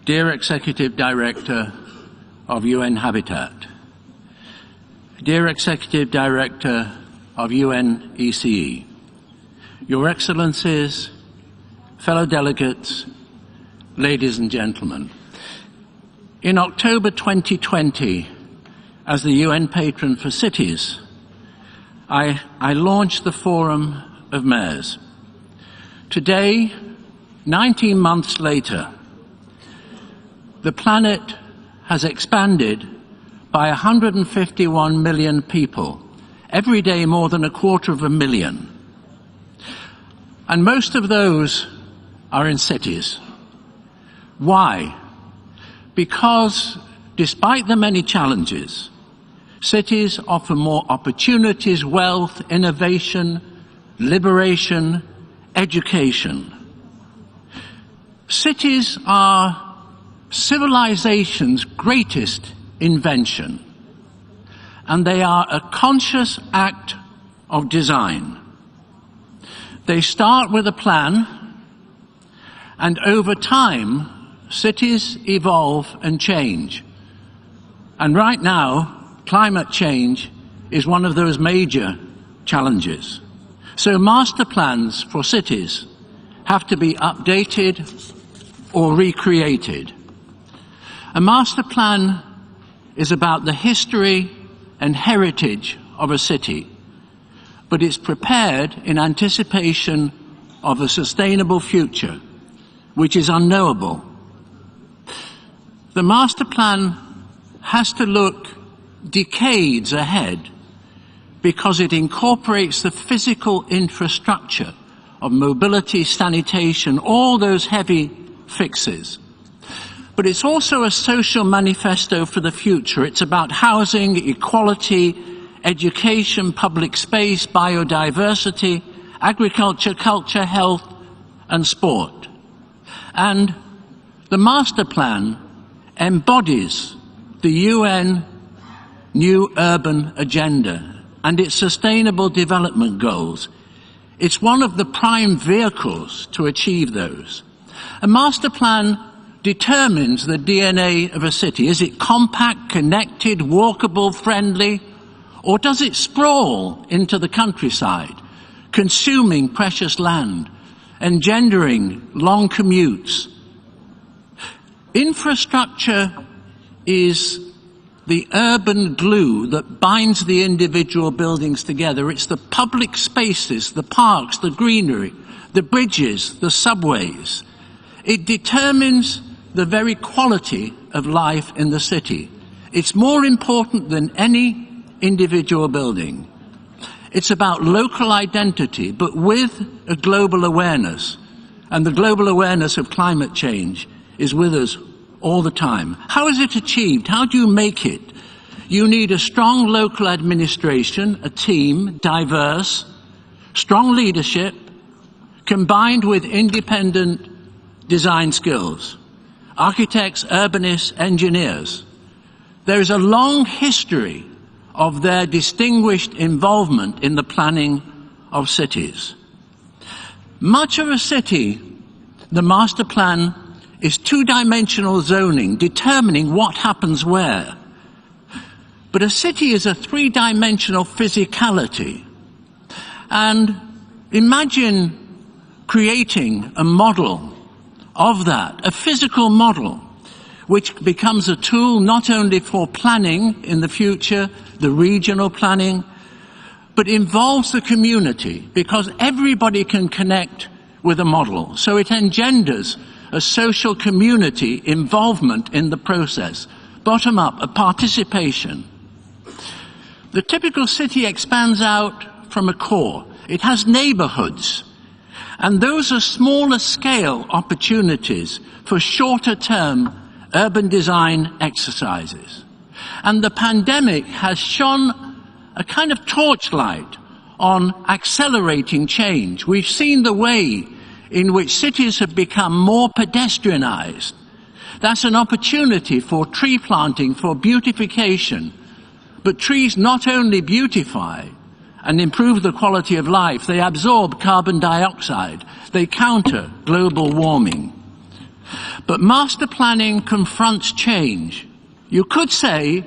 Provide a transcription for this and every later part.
Dear Executive Director of UN Habitat, Dear Executive Director of UNECE, Your Excellencies, fellow delegates, ladies and gentlemen, in October 2020, as the UN Patron for Cities, I launched the Forum of Mayors. Today, 19 months later, the planet has expanded by 151 million people, every day more than 250,000. And most of those are in cities. Why? Because despite the many challenges, cities offer more opportunities, wealth, innovation, liberation, education. Cities are civilization's greatest invention, and they are a conscious act of design. They start with a plan, and over time, cities evolve and change. And right now, climate change is one of those major challenges. So master plans for cities have to be updated or recreated. A master plan is about the history and heritage of a city, but it's prepared in anticipation of a sustainable future, which is unknowable. The master plan has to look decades ahead because it incorporates the physical infrastructure of mobility, sanitation, all those heavy fixes. But it's also a social manifesto for the future. It's about housing, equality, education, public space, biodiversity, agriculture, culture, health, and sport. And the master plan embodies the UN New Urban Agenda and its Sustainable Development Goals. It's one of the prime vehicles to achieve those. A master plan determines the DNA of a city. Is it compact, connected, walkable, friendly, or does it sprawl into the countryside, consuming precious land, engendering long commutes? Infrastructure is the urban glue that binds the individual buildings together. It's the public spaces, the parks, the greenery, the bridges, the subways. It determines the very quality of life in the city. It's more important than any individual building. It's about local identity, but with a global awareness. And the global awareness of climate change is with us all the time. How is it achieved? How do you make it? You need a strong local administration, a team, diverse, strong leadership, combined with independent design skills. Architects, urbanists, engineers. There is a long history of their distinguished involvement in the planning of cities. Much of a city, the master plan, is two-dimensional zoning, determining what happens where. But a city is a three-dimensional physicality. And imagine creating a model of that, a physical model, which becomes a tool not only for planning in the future, the regional planning, but involves the community, because everybody can connect with a model. So it engenders a social community involvement in the process, bottom up, a participation. The typical city expands out from a core. It has neighborhoods. And those are smaller scale opportunities for shorter term urban design exercises. And the pandemic has shone a kind of torchlight on accelerating change. We've seen the way in which cities have become more pedestrianized. That's an opportunity for tree planting, for beautification. But trees not only beautify and improve the quality of life, they absorb carbon dioxide, they counter global warming. But master planning confronts change. You could say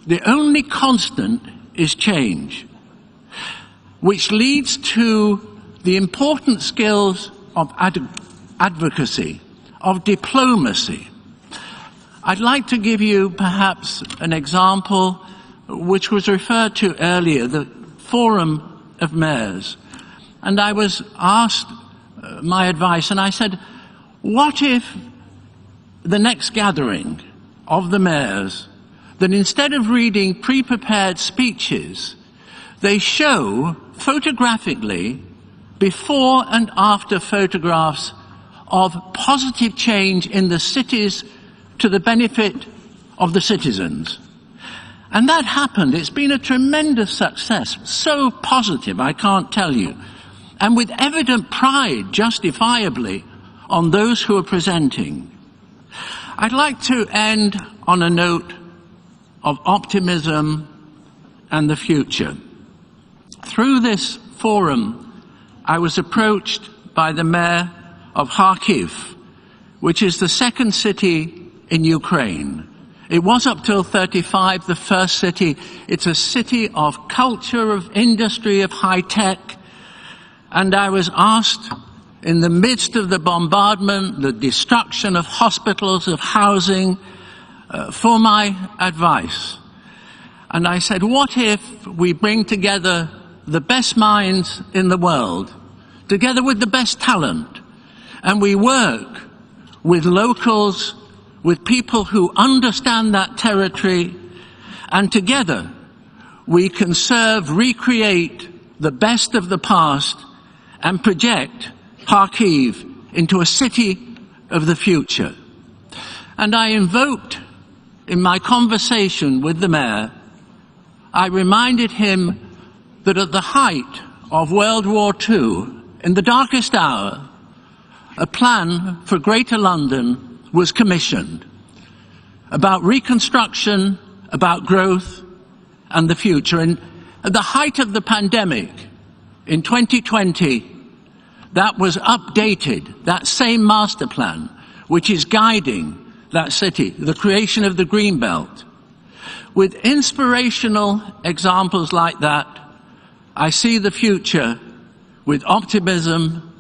the only constant is change, which leads to the important skills of advocacy, of diplomacy. I'd like to give you perhaps an example which was referred to earlier, the Forum of Mayors. And I was asked my advice, and I said, what if the next gathering of the mayors, that instead of reading pre-prepared speeches, they show photographically before and after photographs of positive change in the cities to the benefit of the citizens. And that happened. It's been a tremendous success, so positive, I can't tell you, and with evident pride, justifiably, on those who are presenting. I'd like to end on a note of optimism and the future. Through this forum, I was approached by the mayor of Kharkiv, which is the second city in Ukraine. It was up till 35 the first city. It's a city of culture, of industry, of high tech. And I was asked, in the midst of the bombardment, the destruction of hospitals, of housing, for my advice. And I said, what if we bring together the best minds in the world, together with the best talent, and we work with locals, with people who understand that territory, and together we conserve, recreate the best of the past and project Kharkiv into a city of the future. And I invoked, in my conversation with the mayor, I reminded him that at the height of World War II, in the darkest hour, a plan for Greater London was commissioned about reconstruction, about growth and the future. And at the height of the pandemic, in 2020, that was updated, that same master plan, which is guiding that city, the creation of the Green Belt. With inspirational examples like that, I see the future with optimism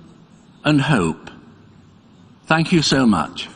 and hope. Thank you so much.